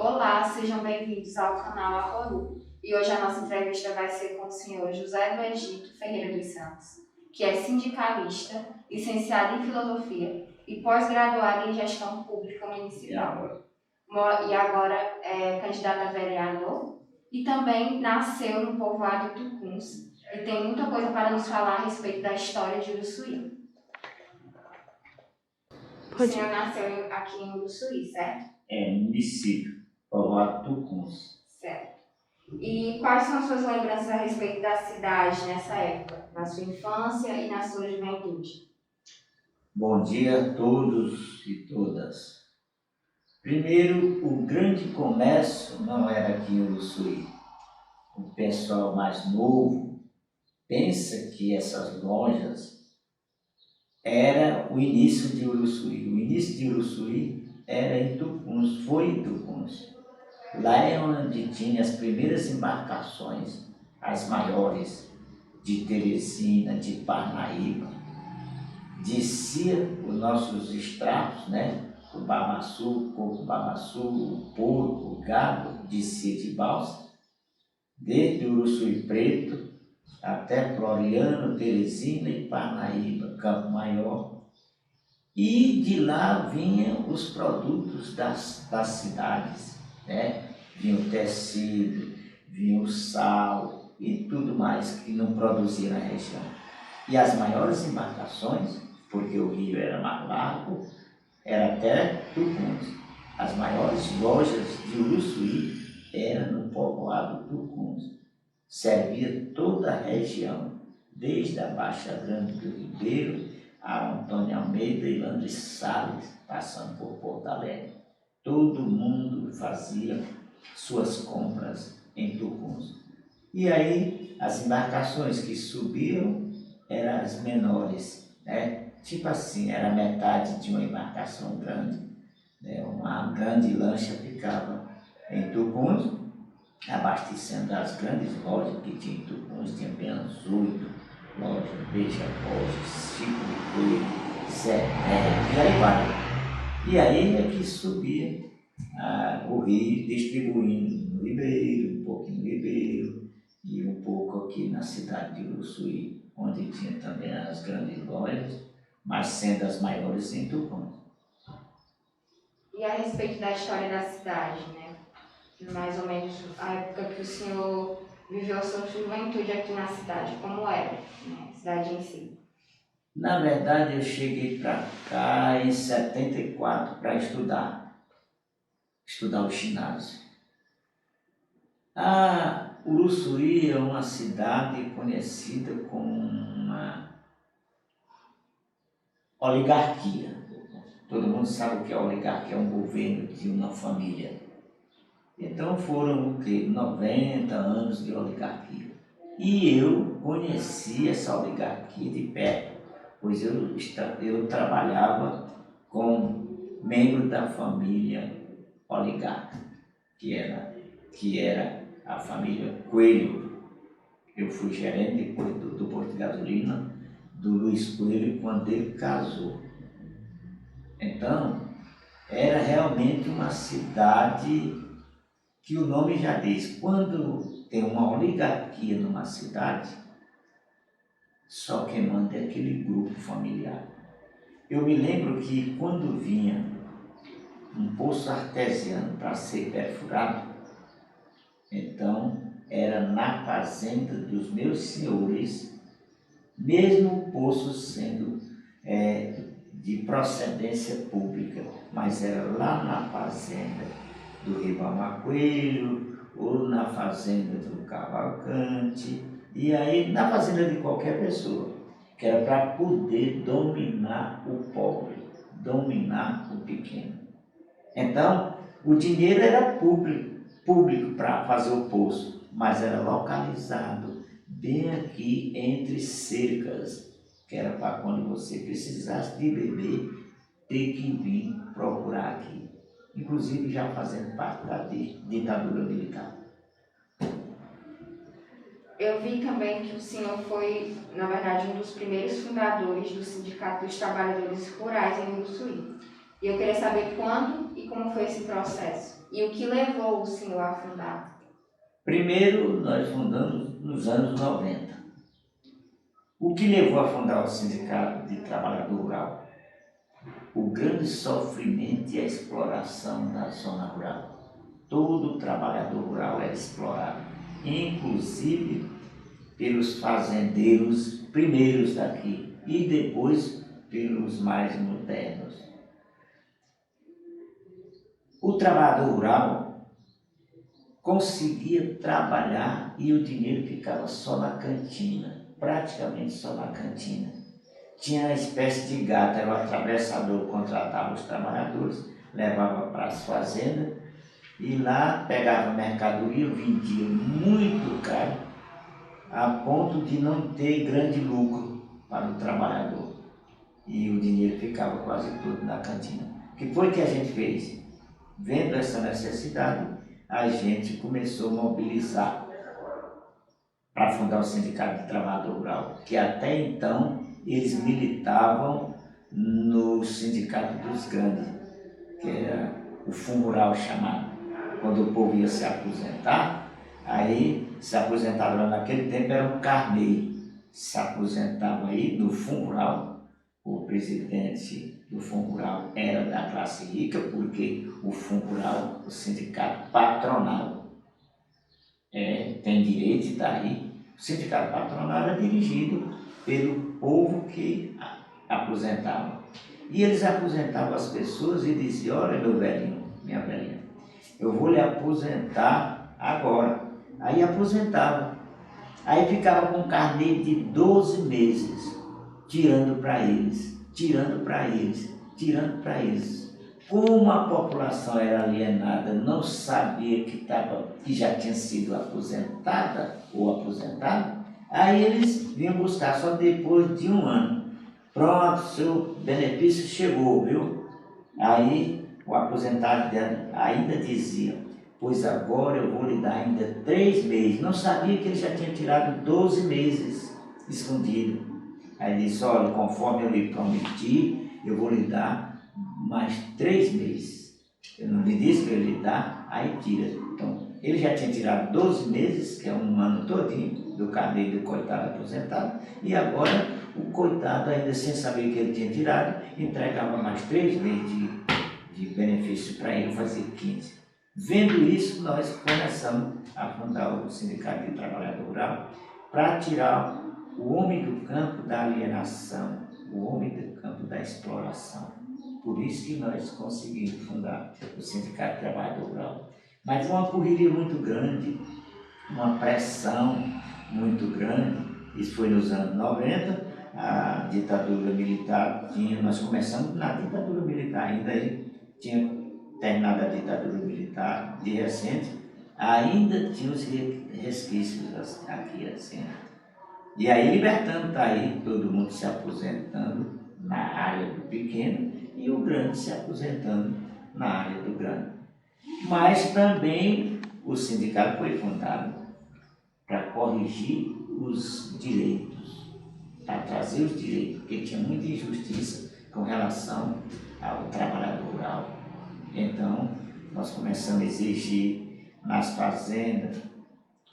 Olá, sejam bem-vindos ao canal Arroru. E hoje a nossa entrevista vai ser com o senhor José do Egito Ferreira dos Santos, que é sindicalista, licenciado em filosofia e pós-graduado em gestão pública municipal. E agora é candidato a vereador e também nasceu no povoado Tucuns e tem muita coisa para nos falar a respeito da história de Uruçuí. O senhor nasceu aqui em Uruçuí, certo? É, município, povoado Tucuns. Certo. E quais são as suas lembranças a respeito da cidade nessa época, na sua infância e na sua juventude? Bom dia a todos e todas. Primeiro, o grande comércio não era aqui em Uruçuí. O pessoal mais novo pensa que essas lojas era o início de Uruçuí. O início de Uruçuí era em Tucuns, foi em Tucuns. Lá é onde tinha as primeiras embarcações, as maiores, de Teresina, de Parnaíba. Descia os nossos extratos, né? O babaçu, o coco babaçu, o porco, o gado, descia de balsa, desde Uruçuí Preto até Floriano, Teresina e Parnaíba, Campo Maior. E de lá vinham os produtos das cidades, né? Vinha o tecido, vinha o sal e tudo mais que não produzia na região. E as maiores embarcações, porque o rio era mais largo, era até Tucuns. As maiores lojas de Uruçuí eram no povoado Tucuns. Servia toda a região, desde a Baixa Grande do Ribeiro, a Antônio Almeida e Landres Salles, passando por Porto Alegre. Todo mundo fazia suas compras em Tucuns. E aí, as embarcações que subiam eram as menores, né? Tipo assim, era metade de uma embarcação grande, né? Uma grande lancha ficava em Tucuns, abastecendo as grandes lojas que tinha em Tucuns, tinha Benzudo, loja Beija-Flores, Chico de Coelho, Zé e aí vai. E aí é que subia o rio, distribuindo no Ribeiro, um pouquinho no Ribeiro, e um pouco aqui na cidade de Uruçuí, onde tinha também as grandes lojas, mas sendo as maiores em Tucuns. E a respeito da história da cidade, né? Mais ou menos a época que o senhor viveu a sua juventude aqui na cidade, como era, né? A cidade em si. Na verdade, eu cheguei para cá em 74 para estudar o ginásio. Uruçuí é uma cidade conhecida como uma oligarquia. Todo mundo sabe o que é oligarquia, é um governo de uma família. Então foram o quê? 90 anos de oligarquia. E eu conheci essa oligarquia de perto, pois eu trabalhava com membros da família oligarca, que era a família Coelho. Eu fui gerente depois do posto de gasolina do Luiz Coelho quando ele casou. Então, era realmente uma cidade que o nome já diz, quando tem uma oligarquia numa cidade, só quem manda é aquele grupo familiar. Eu me lembro que quando vinha um poço artesiano para ser perfurado, então era na fazenda dos meus senhores, mesmo o poço sendo de procedência pública, mas era lá na fazenda do Ribamar Coelho, ou na fazenda do Cavalcante, e aí na fazenda de qualquer pessoa, que era para poder dominar o pobre, dominar o pequeno. Então, o dinheiro era público para fazer o poço, mas era localizado bem aqui entre cercas, que era para quando você precisasse de beber, ter que vir procurar aqui. Inclusive já fazendo parte da ditadura militar. Eu vi também que o senhor foi, na verdade, um dos primeiros fundadores do Sindicato dos Trabalhadores Rurais em Uruçuí. E eu queria saber quando e como foi esse processo. e o que levou o senhor a fundar? Primeiro, nós fundamos nos anos 90. O que levou a fundar o Sindicato de Trabalhador Rural? O grande sofrimento e a exploração da zona rural. Todo trabalhador rural era explorado, inclusive pelos fazendeiros primeiros daqui e depois pelos mais modernos. O trabalhador rural conseguia trabalhar e o dinheiro ficava só na cantina, praticamente só na cantina. Tinha uma espécie de gato, era o atravessador, contratava os trabalhadores, levava para as fazendas e lá pegava mercadoria, vendia muito caro, a ponto de não ter grande lucro para o trabalhador. E o dinheiro ficava quase todo na cantina. O que foi que a gente fez? Vendo essa necessidade, a gente começou a mobilizar para fundar o Sindicato de Trabalhador Rural, que até então eles militavam no Sindicato dos Grandes, que era o Fundo Rural chamado. Quando o povo ia se aposentar, aí se aposentava naquele tempo era um carneiro, se aposentava aí no Fundo Rural. O presidente do Fundo Rural era da classe rica, porque o Fundo Rural, o sindicato patronal, tem direito de estar aí. O sindicato patronal era dirigido pelo povo que aposentava. E eles aposentavam as pessoas e diziam: olha, meu velhinho, minha velhinha, eu vou lhe aposentar agora. Aí aposentava. Aí ficava com um carnê de 12 meses, tirando para eles, tirando para eles, tirando para eles. Como a população era alienada, não sabia que já tinha sido aposentada ou aposentado, aí eles vinham buscar só depois de um ano. Pronto, seu benefício chegou, viu? Aí o aposentado ainda dizia: pois agora eu vou lhe dar ainda 3 meses. Não sabia que ele já tinha tirado 12 meses escondido. Aí disse: olha, conforme eu lhe prometi, eu vou lhe dar mais 3 meses. Eu não lhe disse que eu ia lhe dar, aí tira. Então, ele já tinha tirado 12 meses, que é um ano todinho, do carnê do coitado aposentado, e agora o coitado, ainda sem saber que ele tinha tirado, entregava mais 3 meses de benefício para ele, fazer 15. Vendo isso, nós começamos a fundar o Sindicato de Trabalhador Rural para tirar o homem do campo da alienação, o homem do campo da exploração. Por isso que nós conseguimos fundar o Sindicato de Trabalhador Rural. Mas uma correria muito grande, uma pressão muito grande. Isso foi nos anos 90, a ditadura militar tinha, nós começamos na ditadura militar, ainda aí tinha terminado a ditadura militar de recente, ainda tinha os resquícios aqui assim. E aí libertando, está aí, todo mundo se aposentando na área do pequeno e o grande se aposentando na área do grande. Mas também o sindicato foi fundado para corrigir os direitos, para trazer os direitos, porque tinha muita injustiça com relação ao trabalhador rural. Então, nós começamos a exigir nas fazendas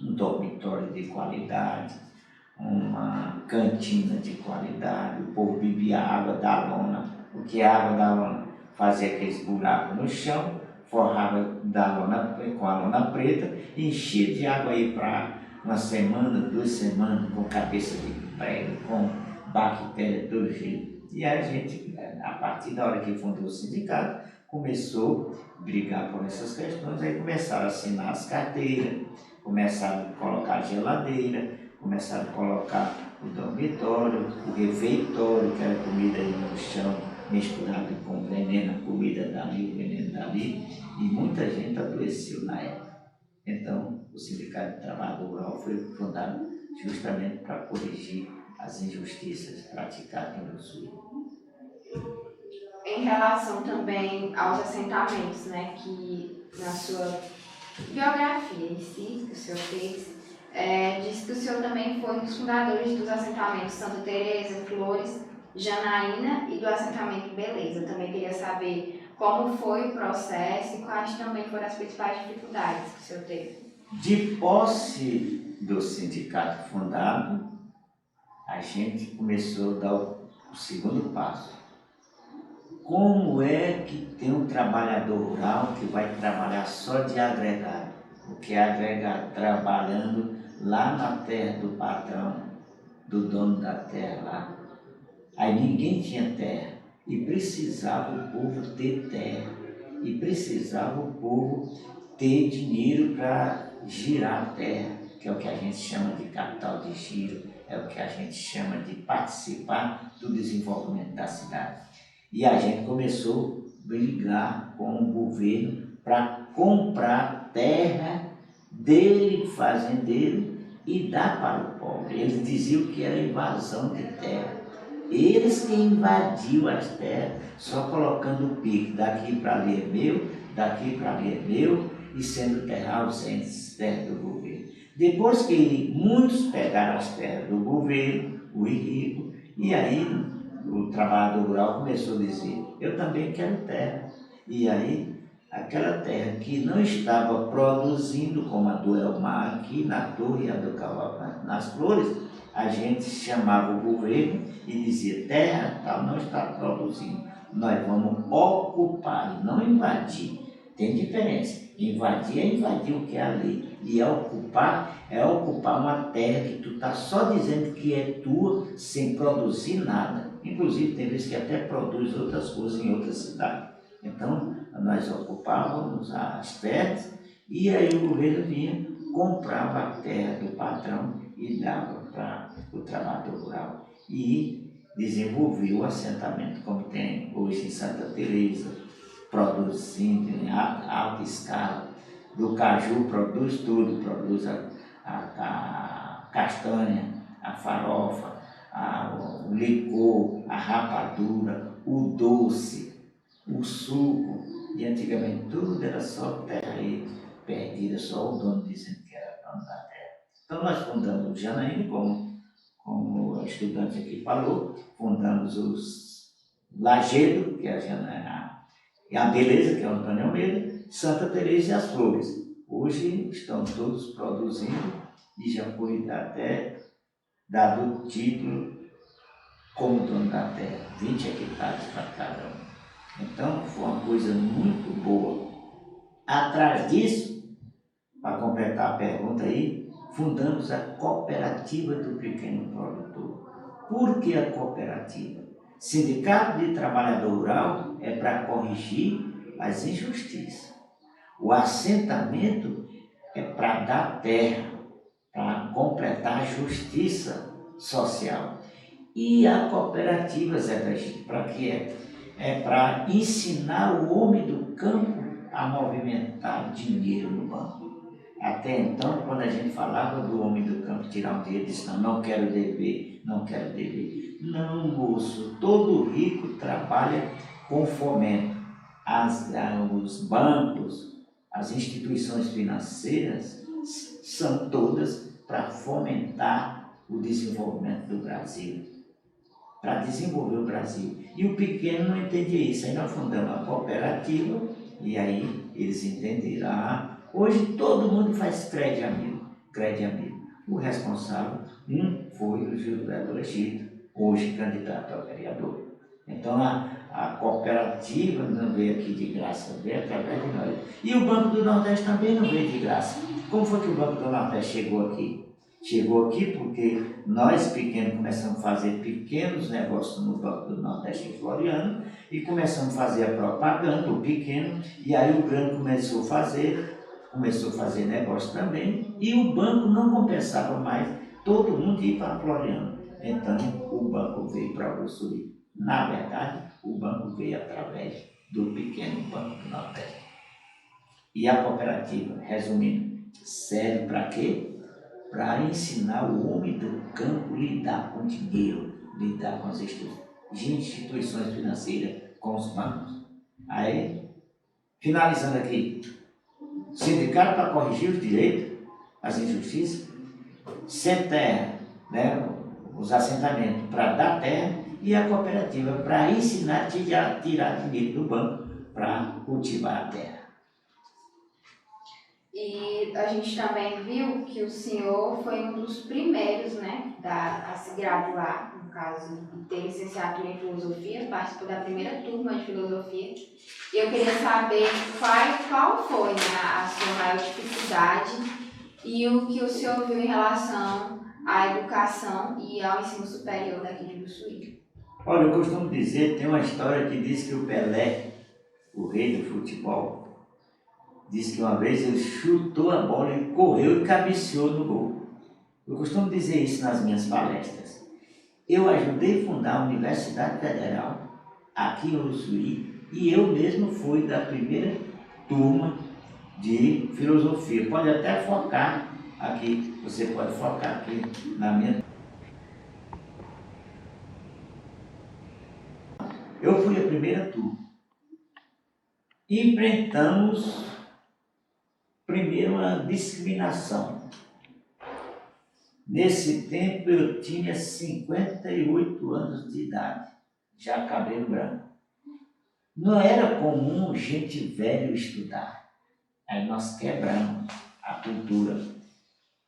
um dormitório de qualidade, uma cantina de qualidade, o povo bebia água da lona, porque a água da lona fazia aqueles buracos no chão, forrava da lona, com a lona preta, e enchia de água aí para uma semana, 2 semanas, com cabeça de prego, com bactéria todo jeito. E a gente, a partir da hora que fundou o sindicato, começou a brigar por essas questões, aí começaram a assinar as carteiras, começaram a colocar geladeira, começaram a colocar o dormitório, o refeitório, que era comida aí no chão, misturado com veneno, comida dali, o veneno dali, e muita gente adoeceu na época. Então, o Sindicato de Trabalhador Rural foi fundado justamente para corrigir as injustiças praticadas no Sul. Em relação também aos assentamentos, né, que na sua biografia em si, que o senhor fez, diz que o senhor também foi um dos fundadores dos assentamentos Santa Teresa, Flores, Janaína e do assentamento Beleza. Eu também queria saber Como foi o processo e quais também foram as principais dificuldades que o senhor teve? De posse do sindicato fundado, a gente começou a dar o segundo passo. Como é que tem um trabalhador rural que vai trabalhar só de agregado? O que é agregado? Trabalhando lá na terra do patrão, do dono da terra lá. Aí ninguém tinha terra e precisava o povo ter terra e precisava o povo ter dinheiro para girar a terra, que é o que a gente chama de capital de giro, é o que a gente chama de participar do desenvolvimento da cidade. E a gente começou a brigar com o governo para comprar terra dele, fazendeiro, e dar para o pobre. Eles diziam que era invasão de terra. Eles que invadiam as terras, só colocando o pique, daqui para ali é meu, daqui para ali é meu, e sendo terra ausente, terra do governo. Depois que muitos pegaram as terras do governo, os ricos, e aí o trabalhador rural começou a dizer, eu também quero terra. E aí, aquela terra que não estava produzindo, como a do Elmar aqui na Torre e a do Cavalo nas Flores, a gente chamava o governo e dizia, terra tal não está produzindo, nós vamos ocupar e não invadir. Tem diferença, invadir é invadir o que é a lei, e é ocupar uma terra que tu está só dizendo que é tua, sem produzir nada. Inclusive tem vezes que até produz outras coisas em outra cidade. Então, nós ocupávamos as terras e aí o governo vinha, comprava a terra do patrão e dava para o trabalhador rural. E desenvolveu o assentamento como tem hoje em Santa Teresa, produzindo em alta escala. Do caju produz tudo, produz a castanha, a farofa, o licor, a rapadura, o doce, o suco, e antigamente tudo era só terra aí, perdida, só o dono dizendo que era dono da terra. Então nós fundamos o Janaína, como o estudante aqui falou, fundamos os Lajedo, que é a Beleza, que é o Antônio Almeida, Santa Teresa e as Flores. Hoje estão todos produzindo e já foi até dado o título como dono da terra, 20 hectares para cada um. Então, foi uma coisa muito boa. Atrás disso, para completar a pergunta aí, fundamos a Cooperativa do Pequeno Produtor. Por que a cooperativa? Sindicato de Trabalhador Rural é para corrigir as injustiças. O assentamento é para dar terra, para completar a justiça social. E a cooperativa, Zé Bragito, para que é? É para ensinar o homem do campo a movimentar dinheiro no banco. Até então, quando a gente falava do homem do campo tirar um dinheiro, disse, não quero dever, não quero dever. Não, moço, todo rico trabalha com fomento. Os bancos, as instituições financeiras são todas para fomentar o desenvolvimento do Brasil, para desenvolver o Brasil. E o pequeno não entendia isso. Aí nós fundamos a cooperativa e aí eles entenderam. Hoje todo mundo faz crédito amigo, crédito amigo. O responsável, foi o José do Egito, hoje candidato a vereador. Então a cooperativa não veio aqui de graça, veio através de nós. E o Banco do Nordeste também não veio de graça. Como foi que o Banco do Nordeste chegou aqui? Chegou aqui porque nós pequenos começamos a fazer pequenos negócios no Banco do Nordeste em Floriano e começamos a fazer a propaganda, o pequeno, e aí o grande começou a fazer negócio também, e o banco não compensava mais todo mundo ir para Floriano. Então o banco veio para o Ussuí. Na verdade, o banco veio através do pequeno Banco do Nordeste. E a cooperativa, resumindo, serve para quê? Para ensinar o homem do campo a lidar com dinheiro, lidar com as instituições financeiras, com os bancos. Aí, finalizando aqui, sindicato para corrigir os direitos, as injustiças, sem terra, né, os assentamentos para dar terra, e a cooperativa para ensinar a tirar dinheiro do banco para cultivar a terra. E a gente também viu que o senhor foi um dos primeiros, né, a se graduar, no caso, e ter licenciatura em filosofia, participou da primeira turma de filosofia. E eu queria saber qual foi, né, a sua maior dificuldade e o que o senhor viu em relação à educação e ao ensino superior daqui de Uruçuí. Olha, eu costumo dizer, tem uma história que diz que o Pelé, o rei do futebol, diz que uma vez ele chutou a bola, ele correu e cabeceou no gol. Eu costumo dizer isso nas minhas palestras. Eu ajudei a fundar a Universidade Federal, aqui em Uruçuí, e eu mesmo fui da primeira turma de filosofia. Pode até focar aqui, você pode focar aqui na minha. Eu fui a primeira turma. Enfrentamos primeiro uma discriminação. Nesse tempo eu tinha 58 anos de idade, já cabelo branco. Não era comum gente velha estudar. Aí nós quebramos a cultura.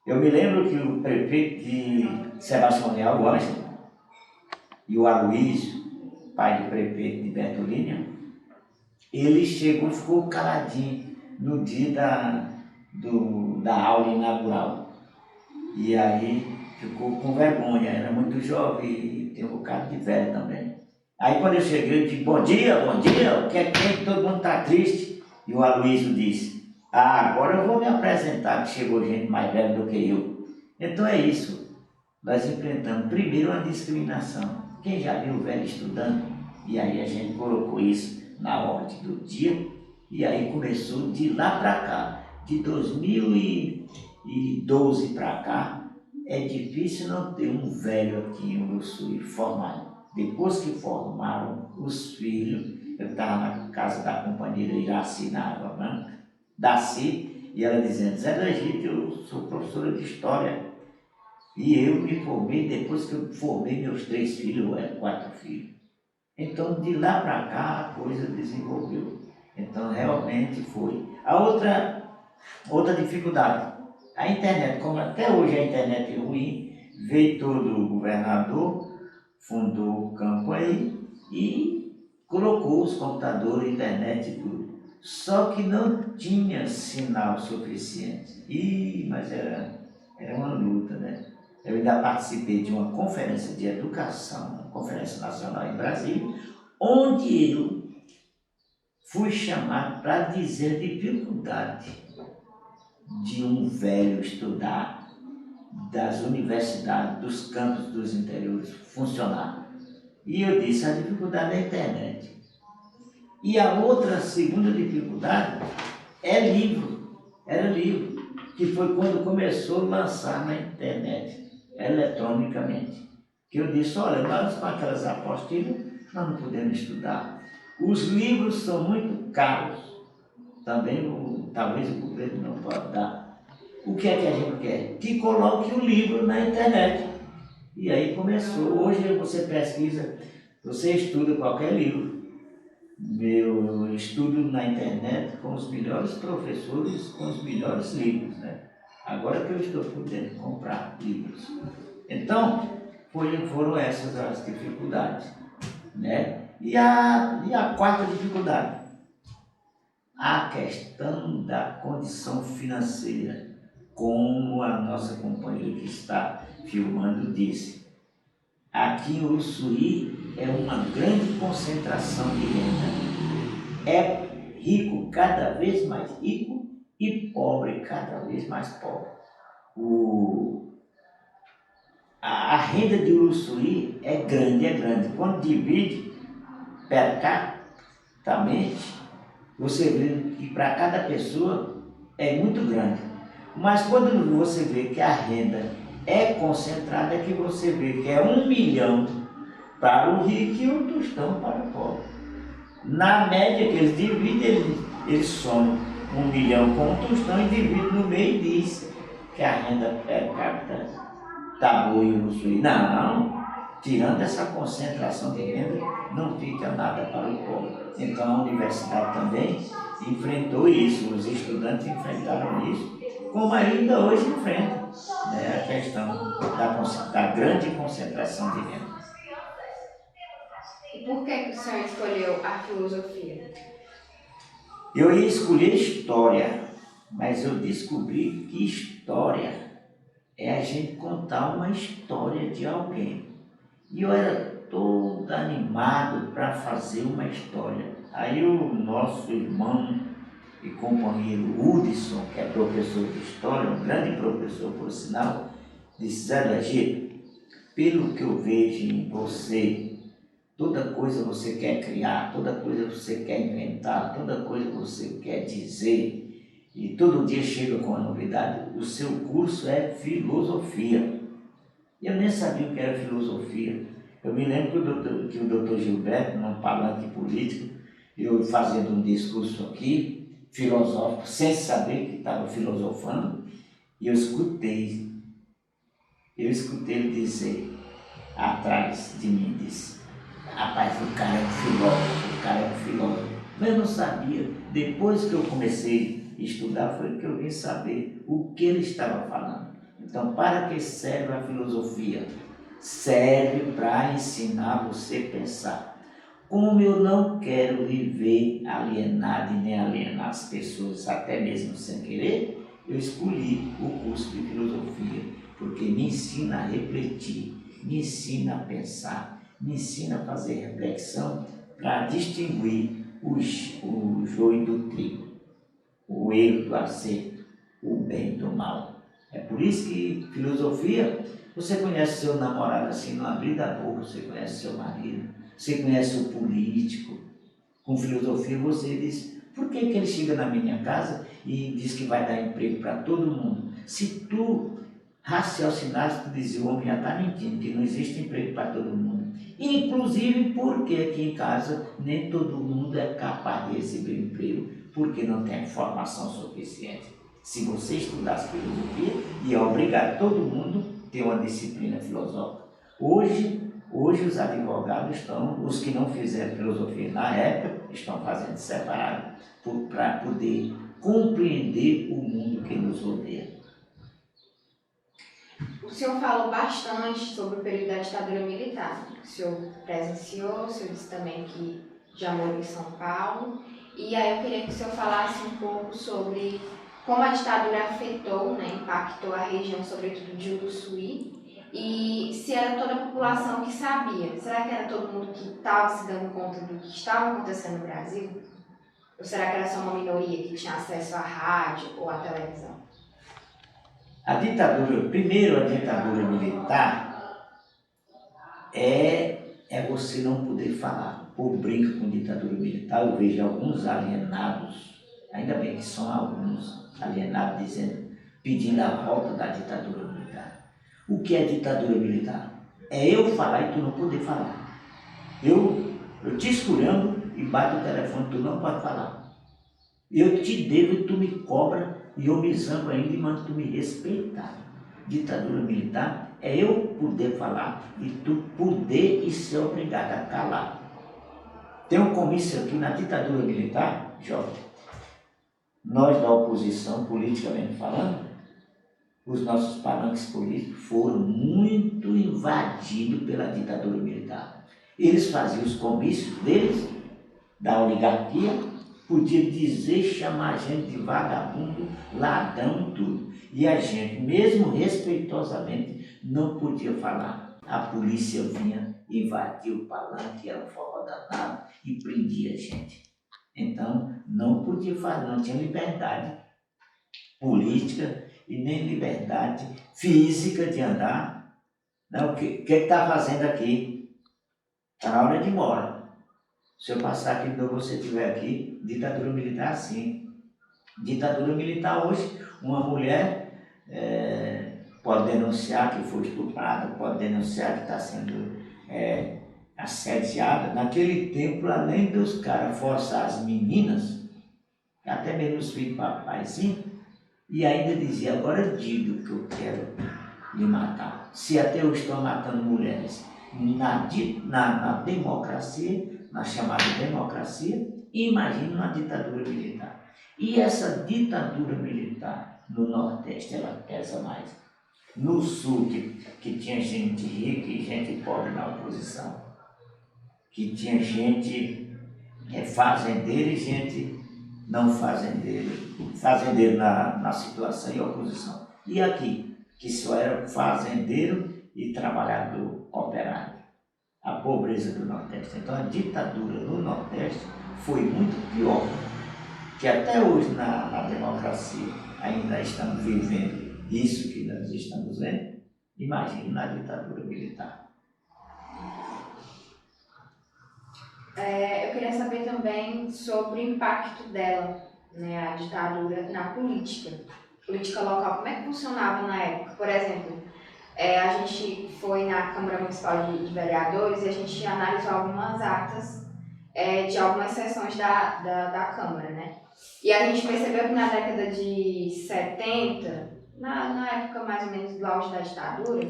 Eu me lembro que o prefeito de Sebastião Leal, o Ângelo, e o Aloysio, pai do prefeito de Bertolínia, ele chegou, ficou caladinho no dia da aula inaugural. E aí ficou com vergonha, era muito jovem e tem um bocado de velho também. Aí quando eu cheguei, eu disse, bom dia, o que é que todo mundo está triste? E o Aloysio disse, agora eu vou me apresentar, que chegou gente mais velha do que eu. Então é isso, nós enfrentamos primeiro uma discriminação. Quem já viu o velho estudando? E aí a gente colocou isso na ordem do dia, e aí começou de lá para cá, de 2012 para cá, é difícil não ter um velho aqui em Uruçuí formado. Depois que formaram os filhos, eu estava na casa da companheira Iraci, na Água Branca, Daci, e ela dizendo, Zé da Egito, eu sou professora de História, e eu me formei, depois que eu formei meus 3 filhos, ou 4 filhos. Então, de lá para cá, a coisa desenvolveu. Então, realmente foi. A outra dificuldade, a internet, como até hoje a internet é ruim, veio todo o governador, fundou o campo aí e colocou os computadores, internet e tudo. Só que não tinha sinal suficiente. Mas era uma luta, né? Eu ainda participei de uma conferência de educação, uma conferência nacional em Brasília, onde eu fui chamado para dizer a dificuldade de um velho estudar, das universidades, dos campos dos interiores funcionar. E eu disse, a dificuldade é a internet. E a outra, segunda dificuldade, era livro, que foi quando começou a lançar na internet, eletronicamente. Que eu disse, olha, nós com aquelas apostilas, nós não podemos estudar. Os livros são muito caros, também talvez o governo não pode dar. O que é que a gente quer? Que coloque o livro na internet. E aí começou. Hoje você pesquisa, você estuda qualquer livro. Eu estudo na internet com os melhores professores, com os melhores livros, né? Agora que eu estou podendo comprar livros. Então, foram essas as dificuldades, né? E a quarta dificuldade, a questão da condição financeira, como a nossa companheira que está filmando disse. Aqui em Uruçuí é uma grande concentração de renda. É rico cada vez mais rico e pobre cada vez mais pobre. A renda de Uruçuí é grande. Quando divide per capita, você vê que para cada pessoa é muito grande. Mas quando você vê que a renda é concentrada, é que você vê que é 1 milhão para o rico e 1 tostão para o pobre. Na média que eles dividem, eles somam 1 milhão com 1 tostão e dividem no meio e diz que a renda per capita está boa em Uruçuí. Não, tirando essa concentração de renda, não fica nada para o povo. Então a universidade também enfrentou isso, os estudantes enfrentaram isso, como ainda hoje enfrentam, né, a questão da grande concentração de renda. E por que o senhor escolheu a filosofia? Eu ia escolher história, mas eu descobri que história é a gente contar uma história de alguém. E eu era todo animado para fazer uma história. Aí o nosso irmão e companheiro Hudson, que é professor de história, um grande professor por sinal, disse: Zé do Egito, pelo que eu vejo em você, toda coisa você quer criar, toda coisa você quer inventar, toda coisa você quer dizer, e todo dia chega com uma novidade, o seu curso é filosofia. Eu nem sabia o que era filosofia. Eu me lembro que o doutor Gilberto, num palanque político, eu fazendo um discurso aqui, filosófico, sem saber que estava filosofando, e eu escutei ele dizer atrás de mim, disse: rapaz, o cara é um filósofo, o cara é um filósofo. Mas eu não sabia. Depois que eu comecei a estudar, foi que eu vim saber o que ele estava falando. Então, para que serve a filosofia? Serve para ensinar você a pensar. Como eu não quero viver alienado e nem alienar as pessoas, até mesmo sem querer, eu escolhi o curso de filosofia, porque me ensina a refletir, me ensina a pensar, me ensina a fazer reflexão para distinguir o joio do trigo, o erro do acerto, o bem do mal. É por isso que filosofia, você conhece seu namorado assim, no abrir da boca, você conhece seu marido, você conhece o político. Com filosofia você diz: por que ele chega na minha casa e diz que vai dar emprego para todo mundo? Se tu raciocinasse, tu dizia: o homem já está mentindo, que não existe emprego para todo mundo. Inclusive porque aqui em casa nem todo mundo é capaz de receber emprego, porque não tem formação suficiente. Se você estudasse filosofia, ia obrigar todo mundo a ter uma disciplina filosófica. Hoje os advogados estão, os que não fizeram filosofia na época, estão fazendo separado para poder compreender o mundo que nos rodeia. O senhor falou bastante sobre o período da ditadura militar. O senhor presenciou, o senhor disse também que já morou em São Paulo. E aí eu queria que o senhor falasse um pouco sobre como a ditadura afetou, né, impactou a região, sobretudo de Uruçuí, e se era toda a população que sabia. Será que era todo mundo que estava se dando conta do que estava acontecendo no Brasil? Ou será que era só uma minoria que tinha acesso à rádio ou à televisão? Primeiro a ditadura militar é você não poder falar. O povo brinca com ditadura militar, eu vejo alguns alienados, ainda bem que são alguns alienados pedindo a volta da ditadura militar. O que é ditadura militar? É eu falar e tu não poder falar. Eu te esculhambo e bato o telefone, tu não pode falar. Eu te devo e tu me cobra e eu me zango ainda e mando tu me respeitar. Ditadura militar é eu poder falar e tu poder e ser obrigado a calar. Tem um comício aqui na ditadura militar, jovem. Nós da oposição, politicamente falando, os nossos palanques políticos foram muito invadidos pela ditadura militar. Eles faziam os comícios deles, da oligarquia, podia dizer, chamar a gente de vagabundo, ladrão e tudo. E a gente, mesmo respeitosamente, não podia falar. A polícia vinha, invadia o palanque, era um forró danado e prendia a gente. Então, não podia falar, não tinha liberdade política e nem liberdade física de andar. Não, o que está fazendo aqui? Está na hora de ir embora. Se eu passar aqui quando você estiver aqui, ditadura militar sim. Ditadura militar hoje, uma mulher pode denunciar que foi estuprada, pode denunciar que está sendo assediada. Naquele tempo, além dos caras forçar as meninas, até mesmo os filhos de papaizinho, e ainda dizia: agora diga que eu quero lhe matar. Se até hoje estão matando mulheres. na democracia, na chamada democracia, e imagine uma ditadura militar. E essa ditadura militar no Nordeste, ela pesa mais. No Sul, que tinha gente rica e gente pobre na oposição, que tinha gente fazendeira e gente não fazendeiro, fazendeiro na situação e oposição. E aqui, que só era fazendeiro e trabalhador operário. A pobreza do Nordeste. Então a ditadura no Nordeste foi muito pior, que até hoje na democracia ainda estamos vivendo isso que nós estamos vendo. Imagine na ditadura militar. Eu queria saber também sobre o impacto dela, né, a ditadura, na política local. Como é que funcionava na época? Por exemplo, a gente foi na Câmara Municipal de Vereadores e a gente analisou algumas atas de algumas sessões da Câmara, né? E a gente percebeu que na década de 70, na época mais ou menos do auge da ditadura,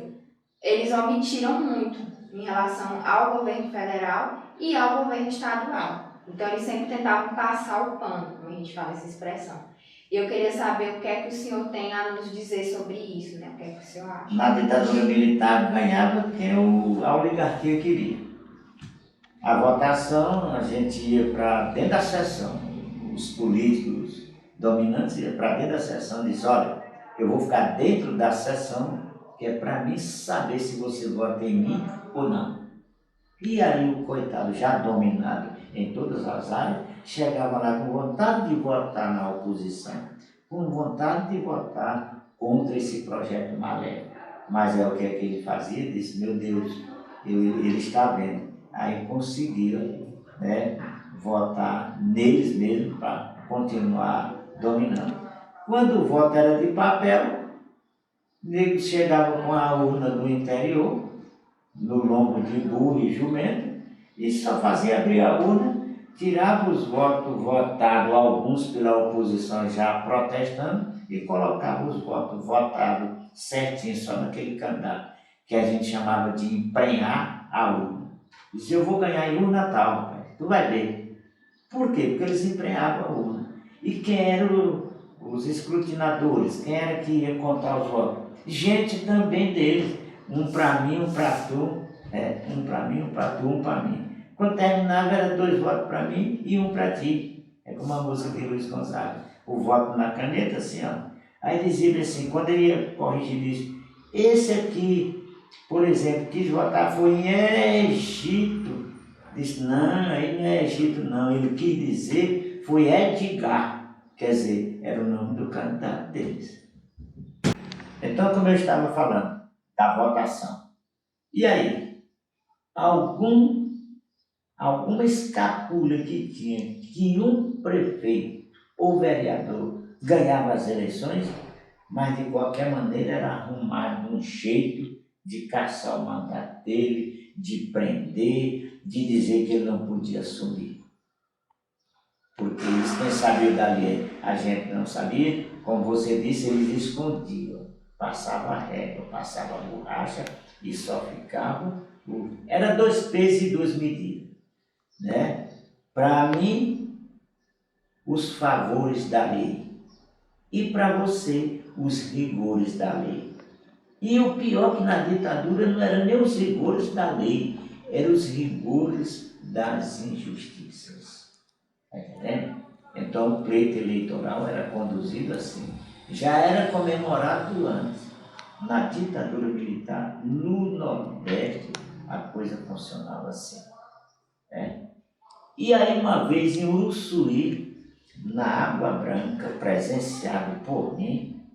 eles omitiram muito em relação ao governo federal e ao governo estadual. Então, eles sempre tentavam passar o pano, como a gente fala essa expressão. E eu queria saber o que é que o senhor tem a nos dizer sobre isso, né? O que é que o senhor acha? Na ditadura militar ganhava quem a oligarquia queria. A votação, a gente ia para dentro da sessão, os políticos dominantes iam para dentro da sessão e diziam, olha, eu vou ficar dentro da sessão, que é para mim saber se você vota em mim ou não. E aí o coitado, já dominado em todas as áreas, chegava lá com vontade de votar na oposição, com vontade de votar contra esse projeto maléfico. Mas é o que ele fazia, disse, meu Deus, ele está vendo. Aí conseguiram, né, votar neles mesmos para continuar dominando. Quando o voto era de papel, nego chegava com a urna do interior, no lombo de burro e jumento, e só fazia abrir a urna, tirava os votos votados, alguns pela oposição já protestando, e colocava os votos votados certinho só naquele candidato, que a gente chamava de emprenhar a urna. Disse, eu vou ganhar em urna tal, rapaz, tu vai ver. Por quê? Porque eles emprenhavam a urna. E quem eram os escrutinadores? Quem era que ia contar os votos? Gente também deles. Um para mim, um para tu, um para mim, um para tu, um para mim. Quando terminava, era 2 votos para mim e 1 para ti. É como a música de Luiz Gonzaga. O voto na caneta, assim, ó. Aí dizia assim, quando ele ia corrigir isso, esse aqui, por exemplo, quis votar, foi em Egito. Disse, não, ele não é Egito, não. Ele quis dizer, foi Edgar. Quer dizer, era o nome do candidato deles. Então, como eu estava falando, da votação. E aí, alguma escapula que tinha que um prefeito ou vereador ganhava as eleições, mas de qualquer maneira era arrumado um jeito de caçar o mandato dele, de prender, de dizer que ele não podia assumir. Porque eles, quem sabia dali, a gente não sabia, como você disse, eles escondiam. Passava régua, passava borracha e só ficava. Era 2 pesos e 2 medidas. Né? Para mim, os favores da lei. E para você, os rigores da lei. E o pior que na ditadura não eram nem os rigores da lei, eram os rigores das injustiças. Está entendendo? Então o pleito eleitoral era conduzido assim. Já era comemorado antes. Na ditadura militar, no Nordeste, a coisa funcionava assim. Né? E aí uma vez em Uruçuí, na Água Branca, presenciado por mim,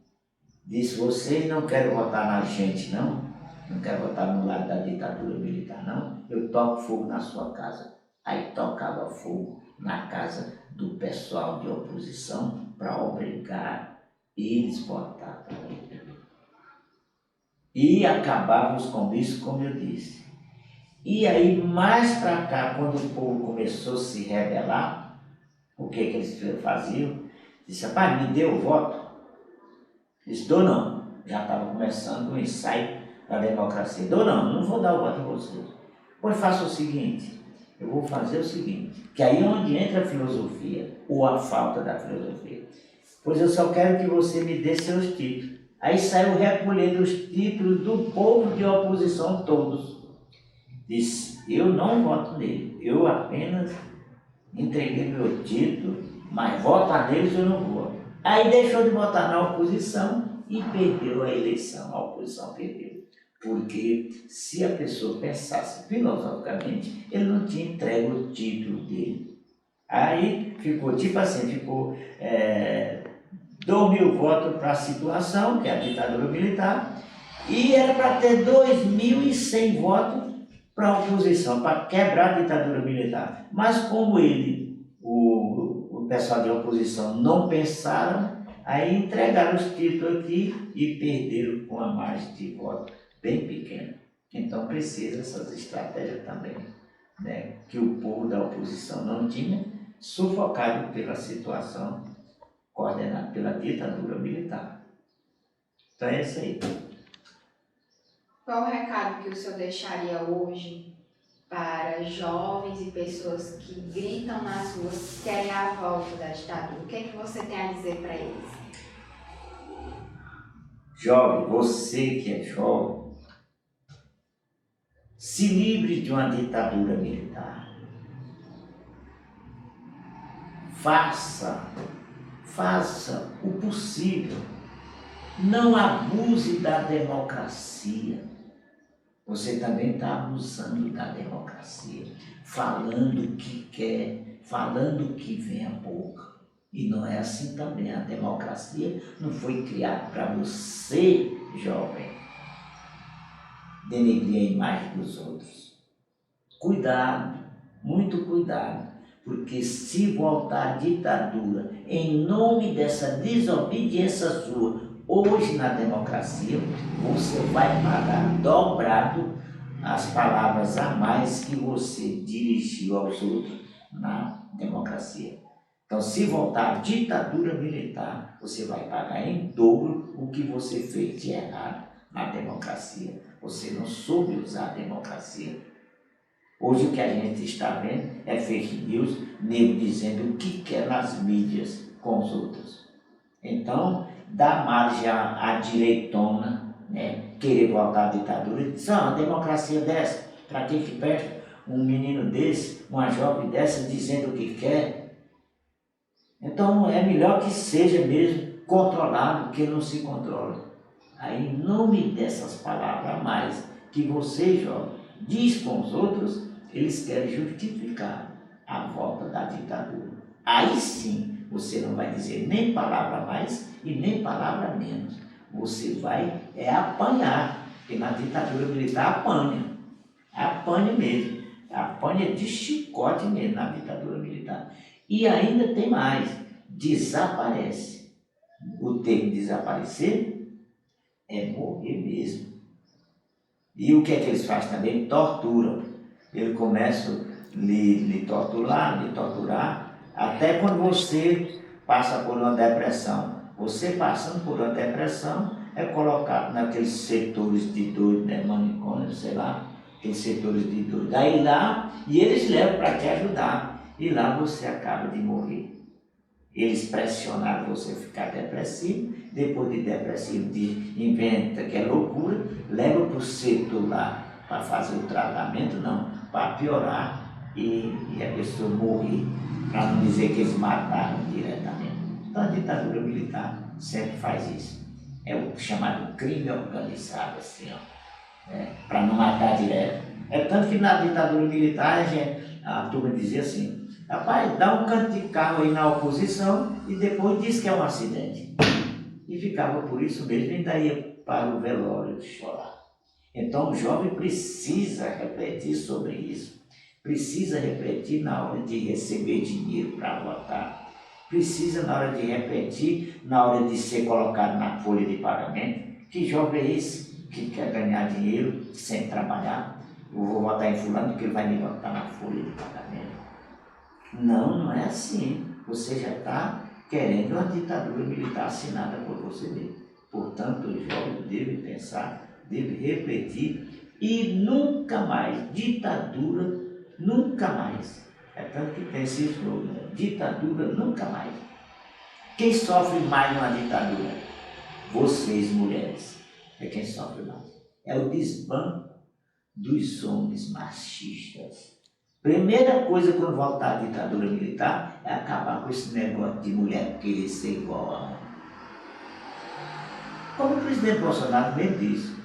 disse, vocês não querem votar na gente, não? Não querem votar no lado da ditadura militar, não? Eu toco fogo na sua casa. Aí tocava fogo na casa do pessoal de oposição para obrigar eles a votar. E acabava os comícios, como eu disse. E aí, mais para cá, quando o povo começou a se rebelar, o que eles faziam? Disse, rapaz, me dê o voto. Disse, dou não. Já estava começando o ensaio da democracia. Dou não vou dar o voto a vocês. Pois faça o seguinte, eu vou fazer o seguinte, que aí é onde entra a filosofia, ou a falta da filosofia. Pois eu só quero que você me dê seus títulos. Aí saiu recolhendo os títulos do povo de oposição todos. Disse, eu não voto nele, eu apenas entreguei meu título, mas votar neles eu não vou. Aí deixou de votar na oposição e perdeu a eleição, a oposição perdeu. Porque se a pessoa pensasse filosoficamente, ele não tinha entregue o título dele. Aí ficou tipo assim, ficou 2.000 votos para a situação, que é a ditadura militar, e era para ter 2.100 votos para a oposição, para quebrar a ditadura militar. Mas como o pessoal de oposição não pensaram, aí entregaram os títulos aqui e perderam com a margem de voto bem pequena. Então precisa essas estratégias também, né, que o povo da oposição não tinha, sufocado pela situação coordenada pela ditadura militar. Então é isso aí. Qual o recado que o senhor deixaria hoje para jovens e pessoas que gritam nas ruas que querem a volta da ditadura? O que é que você tem a dizer para eles? Jovem, você que é jovem, se livre de uma ditadura militar. Faça o possível. Não abuse da democracia. Você também está abusando da democracia, falando o que quer, falando o que vem à boca. E não é assim também. A democracia não foi criada para você, jovem, denegrir a imagem dos outros. Cuidado, muito cuidado, porque se voltar a ditadura em nome dessa desobediência sua, hoje na democracia, você vai pagar dobrado as palavras a mais que você dirigiu aos outros na democracia. Então, se voltar à ditadura militar, você vai pagar em dobro o que você fez de errado na democracia. Você não soube usar a democracia. Hoje o que a gente está vendo é fake news, nego dizendo o que quer nas mídias com os outros. Então, dá margem à direitona, né, querer voltar à ditadura e dizer, uma democracia dessa, para que presta um menino desse, uma jovem dessa, dizendo o que quer? Então, é melhor que seja mesmo controlado que não se controla. Aí, em nome dessas palavras a mais que você, jovem, diz com os outros, eles querem justificar a volta da ditadura. Aí sim, você não vai dizer nem palavra a mais e nem palavra a menos. Você vai apanhar, porque na ditadura militar apanha mesmo. Apanha de chicote mesmo na ditadura militar. E ainda tem mais, desaparece. O termo desaparecer é morrer mesmo. E o que é que eles fazem também? Torturam. Eles começam a lhe torturar, até quando você passa por uma depressão. Você passando por uma depressão é colocado naqueles setores de doido, né, manicômio, sei lá, aqueles setores de doido. Aí lá, e eles levam para te ajudar, e lá você acaba de morrer. Eles pressionaram você a ficar depressivo, depois de depressivo inventa que é loucura, leva para o setor lá para fazer o tratamento, não, para piorar e a pessoa morrer, para não dizer que eles mataram diretamente. Então a ditadura militar sempre faz isso. É o chamado crime organizado, assim, para não matar direto. É tanto que na ditadura militar a turma dizia assim, rapaz, dá um canto de carro aí na oposição e depois diz que é um acidente. E ficava por isso mesmo e ainda ia para o velório chorar. Então o jovem precisa refletir sobre isso. Precisa refletir na hora de receber dinheiro para votar. Precisa na hora de refletir, na hora de ser colocado na folha de pagamento. Que jovem é esse que quer ganhar dinheiro sem trabalhar? Eu vou votar em fulano porque ele vai me botar na folha de pagamento. Não é assim. Você já está querendo uma ditadura militar assinada por você mesmo. Portanto, o jovem deve pensar, deve refletir e nunca mais, ditadura nunca mais. É tanto que tem esse slogan, ditadura nunca mais. Quem sofre mais numa ditadura? Vocês, mulheres, é quem sofre mais. É o desbando dos homens machistas. Primeira coisa quando voltar à ditadura militar é acabar com esse negócio de mulher querer ser igual a homem. Como o presidente Bolsonaro mesmo disse,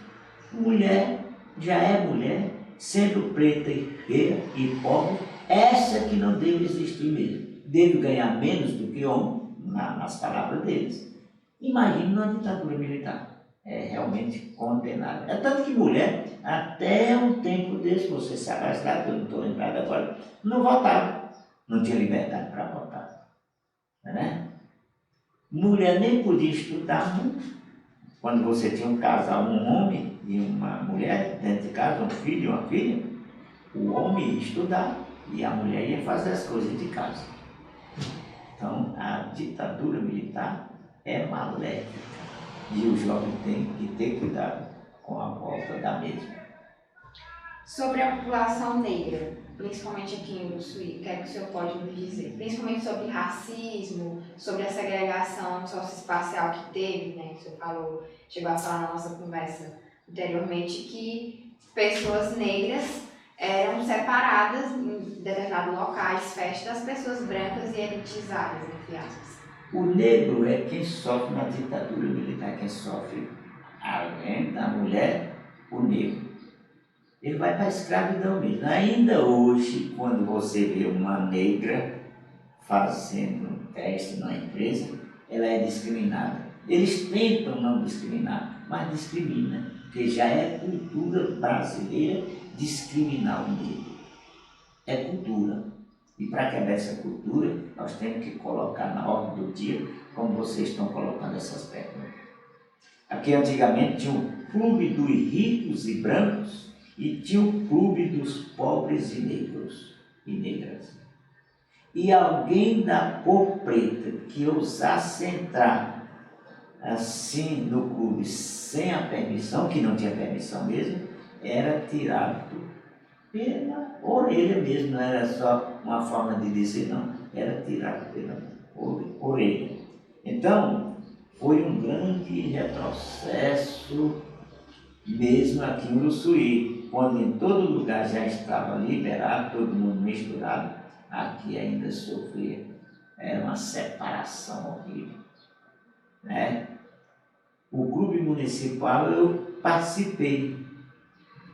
mulher já é mulher, sendo preta e feia e pobre, essa que não deve existir mesmo. Deve ganhar menos do que homem, nas palavras deles. Imagine uma ditadura militar. É realmente condenável. É tanto que mulher, até um tempo desse, você se abastar, que eu não estou lembrado agora, não votava. Não tinha liberdade para votar. Né? Mulher nem podia estudar muito. Quando você tinha um casal, um homem e uma mulher dentro de casa, um filho e uma filha, o homem ia estudar e a mulher ia fazer as coisas de casa. Então, a ditadura militar é maléfica. E o jovem tem que ter cuidado com a volta da mesma. Sobre a população negra, principalmente aqui em Uruçuí, o que é que o senhor pode nos dizer? Principalmente sobre racismo, sobre a segregação socioespacial que teve, né? Que o senhor falou, chegou a falar na nossa conversa anteriormente, que pessoas negras eram separadas em determinados locais, festas, das pessoas brancas e elitizadas, entre aspas. O negro é quem sofre na ditadura militar, quem sofre além da mulher, o negro. Ele vai para a escravidão mesmo. Ainda hoje, quando você vê uma negra fazendo teste na empresa, ela é discriminada. Eles tentam não discriminar, mas discrimina, porque já é cultura brasileira discriminar o negro. É cultura. E para quebrar essa cultura, nós temos que colocar na ordem do dia, como vocês estão colocando essas perguntas. Aqui antigamente tinha o clube dos ricos e brancos e tinha o clube dos pobres e negros e negras. E alguém da cor preta que ousasse entrar assim no clube sem a permissão, que não tinha permissão mesmo, era tirado pela orelha mesmo, não era só uma forma de dizer, não, era tirado pela orelha. Então, foi um grande retrocesso mesmo aqui em Uruçuí, quando em todo lugar já estava liberado, todo mundo misturado, aqui ainda sofria. Era uma separação horrível. Né? O clube municipal eu participei,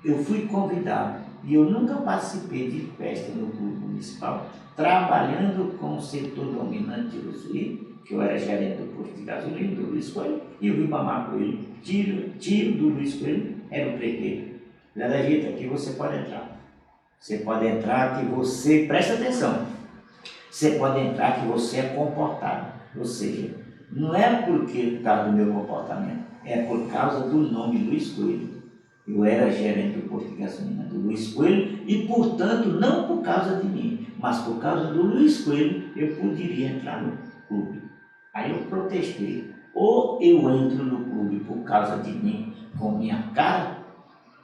eu fui convidado. E eu nunca participei de festa no clube municipal, trabalhando com o setor dominante de Uruçuí, que eu era gerente do posto de gasolina do Luiz Coelho, e o Ribamar Coelho, tio do Luiz Coelho, era o prefeito. Nada jeito, aqui você pode entrar. Você pode entrar que você, presta atenção, você pode entrar que você é comportado. Ou seja, não é por causa do meu comportamento, é por causa do nome Luiz Coelho. Eu era gerente do posto de gasolina do Luiz Coelho e, portanto, não por causa de mim, mas por causa do Luiz Coelho, eu poderia entrar no clube. Aí eu protestei. Ou eu entro no clube por causa de mim, com minha cara,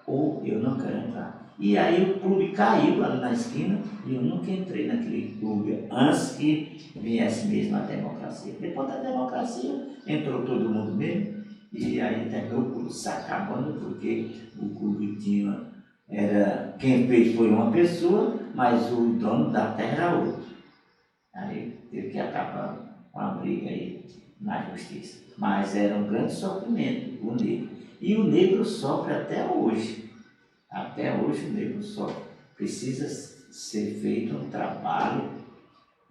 ou eu não quero entrar. E aí o clube caiu lá na esquina e eu nunca entrei naquele clube antes que viesse mesmo a democracia. Depois da democracia, entrou todo mundo mesmo. E aí terminou o clube se acabando, porque o clube quem fez foi uma pessoa, mas o dono da terra era outro. Aí teve que acabar com a briga aí na justiça. Mas era um grande sofrimento, o negro. E o negro sofre até hoje. Até hoje o negro sofre. Precisa ser feito um trabalho.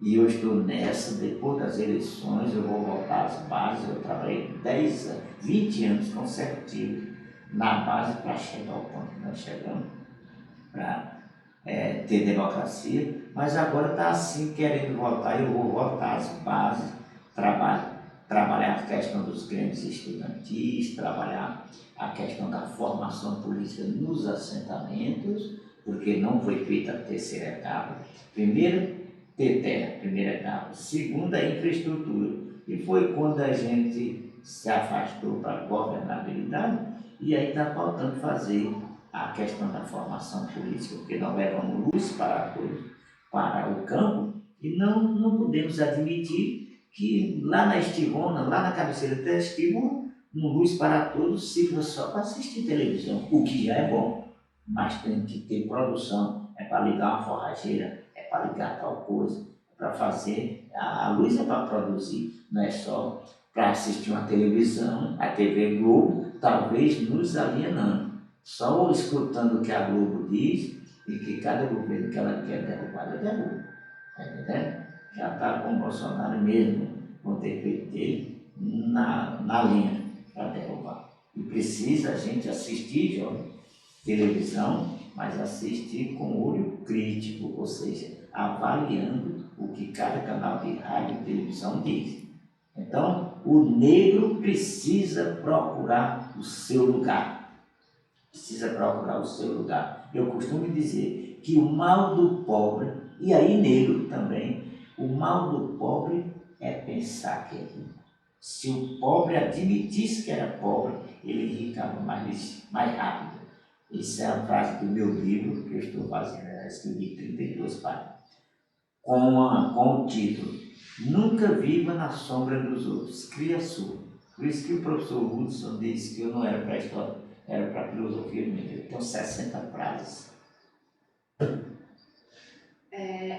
E eu estou nessa, depois das eleições, eu vou voltar às bases. Eu trabalhei 10 anos, 20 anos consecutivos na base para chegar ao ponto que nós chegamos, para ter democracia. Mas agora está assim, querendo voltar, eu vou voltar às bases, trabalhar a questão dos grêmios estudantis, trabalhar a questão da formação política nos assentamentos, porque não foi feita a terceira etapa. Primeiro, ter terra, primeira etapa. Segunda, infraestrutura. E foi quando a gente se afastou para a governabilidade E aí está faltando fazer a questão da formação política, porque nós levamos luz para todos, para o campo, e não podemos admitir que lá na Estivona, lá na cabeceira da Estivona, um luz para todos sirva só para assistir televisão, o que já é bom, mas tem que ter produção, é para ligar uma forrageira, é para ligar tal coisa, é para fazer, a luz é para produzir, não é só para assistir uma televisão, a TV Globo, talvez nos alienando, só escutando o que a Globo diz e que cada governo que ela quer derrubar, ela derruba. Está entendendo? Já está com o Bolsonaro mesmo, com o defeito dele, na linha para derrubar. E precisa a gente assistir, jovem, televisão, mas assistir com olho crítico, ou seja, avaliando o que cada canal de rádio e televisão diz. Então, o negro precisa procurar o seu lugar. Precisa procurar o seu lugar. Eu costumo dizer que o mal do pobre, e aí negro também, o mal do pobre é pensar que é rico. Se o pobre admitisse que era pobre, ele enricava mais rápido. Essa é a frase do meu livro que eu estou fazendo, eu escrevi 32 páginas, com o título Nunca Viva na Sombra dos Outros, cria a sua. Por isso que o professor Hudson disse que eu não era para a história, era para a filosofia mesmo. Eu tenho 60 frases.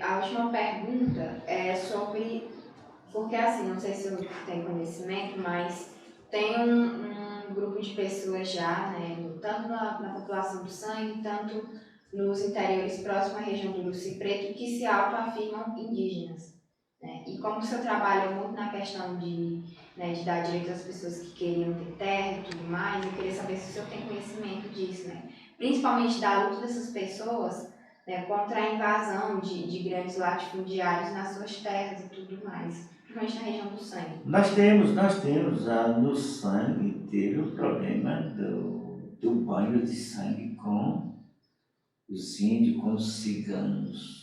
A última pergunta é sobre, porque assim, não sei se eu tenho conhecimento, mas tem um grupo de pessoas já, né, tanto na população do sangue, tanto nos interiores próximos à região do Uruci Preto, que se autoafirmam indígenas. Né? E como o senhor trabalha muito na questão de dar direito às pessoas que queriam ter terra e tudo mais, eu queria saber se o senhor tem conhecimento disso, né? Principalmente da luta dessas pessoas, né, contra a invasão de grandes latifundiários nas suas terras e tudo mais, principalmente na região do sangue. Nós temos no sangue, teve o problema do banho de sangue com os índios, com os ciganos.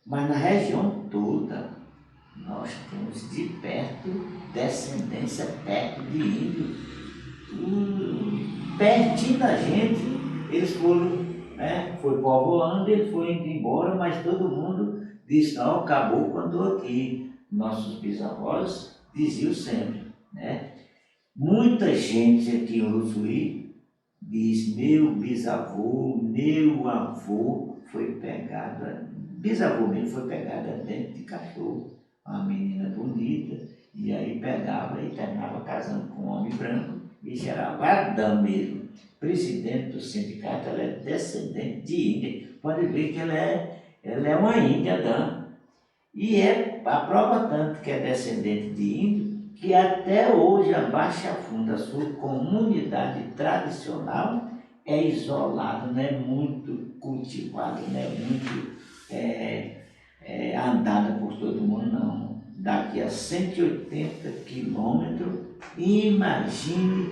Mas na região toda, nós temos de perto descendência perto de índio. Pertinho da gente, eles foram, né? Foi povoando, ele foi indo embora, mas todo mundo disse, não, acabou quando estou aqui. Nossos bisavós diziam sempre, né? Muita gente aqui em Uruçuí diz, meu bisavô, meu avô foi pegada, bisavô mesmo foi pegada dentro de cachorro, uma menina bonita, e aí pegava e terminava casando com um homem branco e gerava Adão mesmo. Presidente do sindicato, ela é descendente de índia, pode ver que ela é uma índia, Adão. E a prova tanto que é descendente de índio, que até hoje a Baixa Funda, a sua comunidade tradicional, é isolada, não é muito cultivada, não é muito andada por todo mundo, não. Daqui a 180 quilômetros, imagine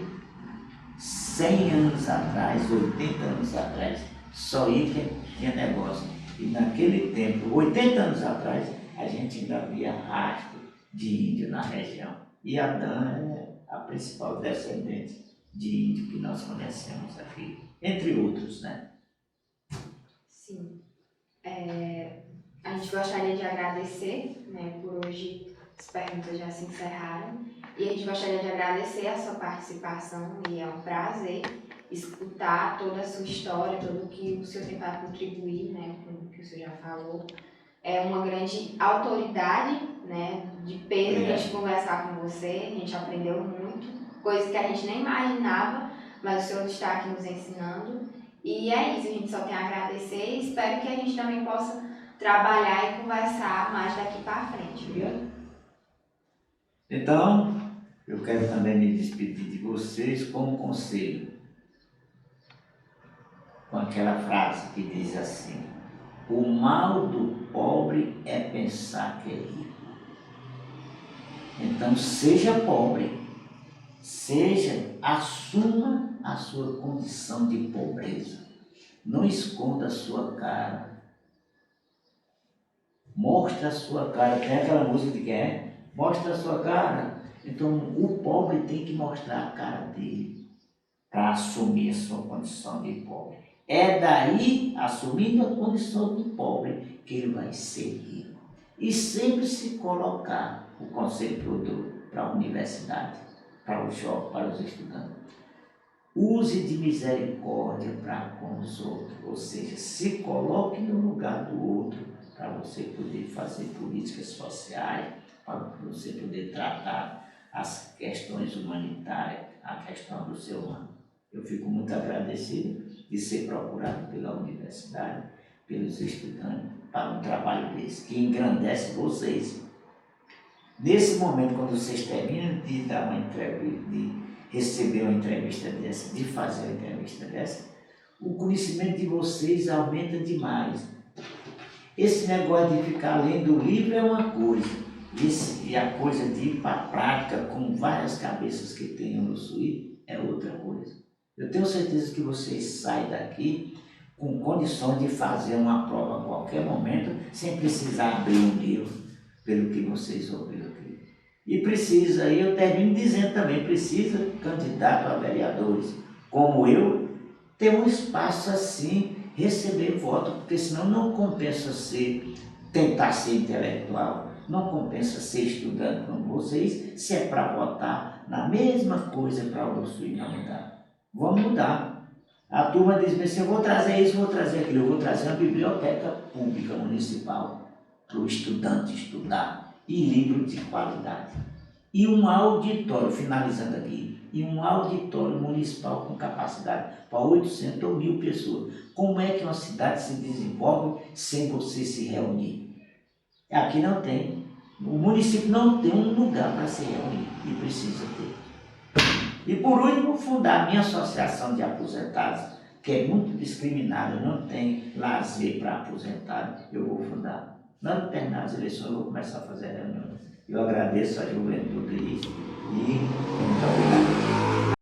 100 anos atrás, 80 anos atrás, só aí que tinha negócio. E naquele tempo, 80 anos atrás, a gente ainda via rastro de índio na região. E Adã é a principal descendente de índio que nós conhecemos aqui, entre outros, né? Sim. A gente gostaria de agradecer, né, por hoje as perguntas já se encerraram, e a gente gostaria de agradecer a sua participação, e é um prazer escutar toda a sua história, tudo o que o senhor tem para contribuir, né, com o que o senhor já falou. É uma grande autoridade, né, de peso a gente conversar com você, a gente aprendeu muito, coisas que a gente nem imaginava, mas o senhor está aqui nos ensinando. E é isso, a gente só tem a agradecer e espero que a gente também possa trabalhar e conversar mais daqui para frente, viu? Então, eu quero também me despedir de vocês com um conselho, com aquela frase que diz assim, o mal do pobre é pensar que é rico. Então, seja pobre, assuma a sua condição de pobreza. Não esconda a sua cara. Mostra a sua cara. Tem aquela música de quem é? Mostra a sua cara. Então, o pobre tem que mostrar a cara dele. para assumir a sua condição de pobre. É daí, assumindo a condição de pobre, que ele vai ser rico. E sempre se colocar o conselho para a universidade, para os jovens, para os estudantes. Use de misericórdia para com os outros, ou seja, se coloque no lugar do outro para você poder fazer políticas sociais, para você poder tratar as questões humanitárias, a questão do ser humano. Eu fico muito agradecido de ser procurado pela universidade, pelos estudantes, para um trabalho desse, que engrandece vocês. Nesse momento, quando vocês terminam de dar uma entrevista, de receber uma entrevista dessa, de fazer uma entrevista dessa, o conhecimento de vocês aumenta demais. Esse negócio de ficar lendo o livro é uma coisa, e a coisa de ir para a prática com várias cabeças que tem no Ushuaia é outra coisa. Eu tenho certeza que vocês saem daqui com condições de fazer uma prova a qualquer momento, sem precisar abrir um livro, pelo que vocês ouviram aqui. E precisa, e eu termino dizendo também, precisa candidato a vereadores, como eu, ter um espaço assim, receber voto, porque senão não compensa tentar ser intelectual, não compensa ser estudante como vocês, se é para votar na mesma coisa para o Ushuaia não mudar. Vamos mudar. A turma diz assim, eu vou trazer isso, vou trazer aquilo, eu vou trazer uma biblioteca pública municipal para o estudante estudar, e livro de qualidade. E um auditório, finalizando aqui, e um auditório municipal com capacidade para 800 ou 1.000 pessoas. Como é que uma cidade se desenvolve sem você se reunir? Aqui não tem. O município não tem um lugar para se reunir e precisa ter. E por último, fundar a minha associação de aposentados, que é muito discriminada, não tem lazer para aposentados, eu vou fundar. Quando terminar as eleições, eu vou começar a fazer reuniões. Eu agradeço a juventude